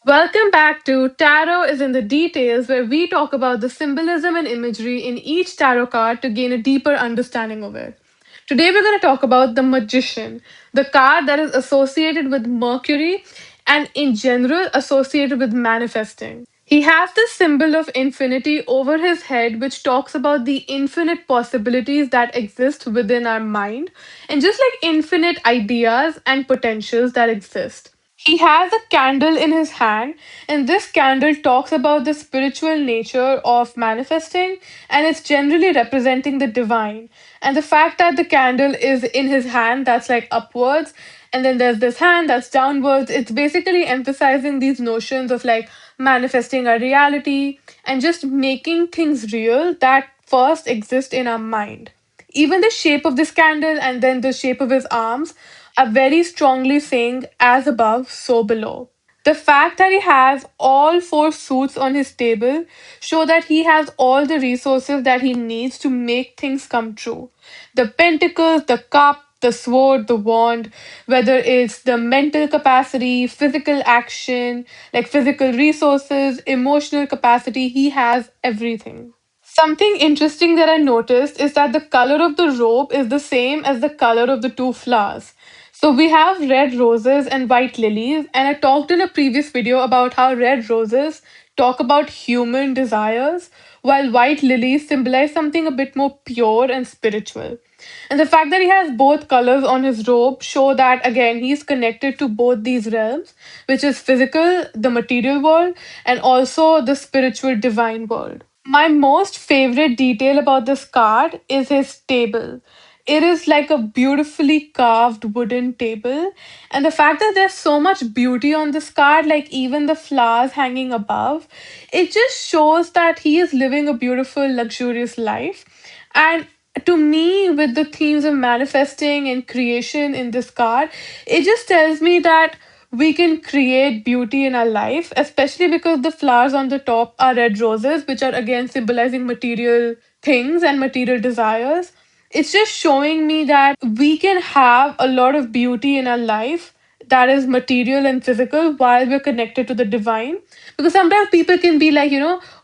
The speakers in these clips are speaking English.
Welcome back to Tarot is in the Details, where we talk about the symbolism and imagery in each tarot card to gain a deeper understanding of it. Today, we're going to talk about the Magician, the card that is associated with Mercury and, in general, associated with manifesting. He has the symbol of infinity over his head, which talks about the infinite possibilities that exist within our mind, and just like infinite ideas and potentials that exist. He has a candle in his hand, and this candle talks about the spiritual nature of manifesting, and it's generally representing the divine. And the fact that the candle is in his hand, that's like upwards, and then there's this hand that's downwards, it's basically emphasizing these notions of like manifesting our reality and just making things real that first exist in our mind. Even the shape of this candle and then the shape of his arms are very strongly saying, as above, so below. The fact that he has all four suits on his table show that he has all the resources that he needs to make things come true. The pentacles, the cup, the sword, the wand, whether it's the mental capacity, physical action, like physical resources, emotional capacity, he has everything. Something interesting that I noticed is that the color of the robe is the same as the color of the two flowers. So we have red roses and white lilies, and I talked in a previous video about how red roses talk about human desires, while white lilies symbolize something a bit more pure and spiritual. And the fact that he has both colors on his robe show that again he's connected to both these realms, which is physical, the material world, and also the spiritual divine world. My most favorite detail about this card is his table. It is like a beautifully carved wooden table. And the fact that there's so much beauty on this card, like even the flowers hanging above, it just shows that he is living a beautiful, luxurious life. And to me, with the themes of manifesting and creation in this card, it just tells me that we can create beauty in our life, especially because the flowers on the top are red roses, which are again symbolizing material things and material desires. It's just showing me that we can have a lot of beauty in our life that is material and physical while we're connected to the divine. Because sometimes people can be like,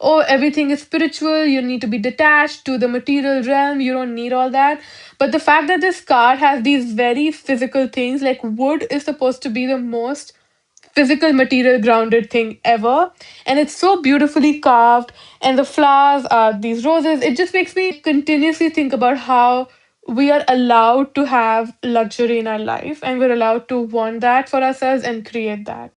oh, everything is spiritual, you need to be detached to the material realm, you don't need all that. But the fact that this card has these very physical things, like wood is supposed to be the most physical material grounded thing ever, and it's so beautifully carved, and the flowers are these roses. It just makes me continuously think about how we are allowed to have luxury in our life and we're allowed to want that for ourselves and create that.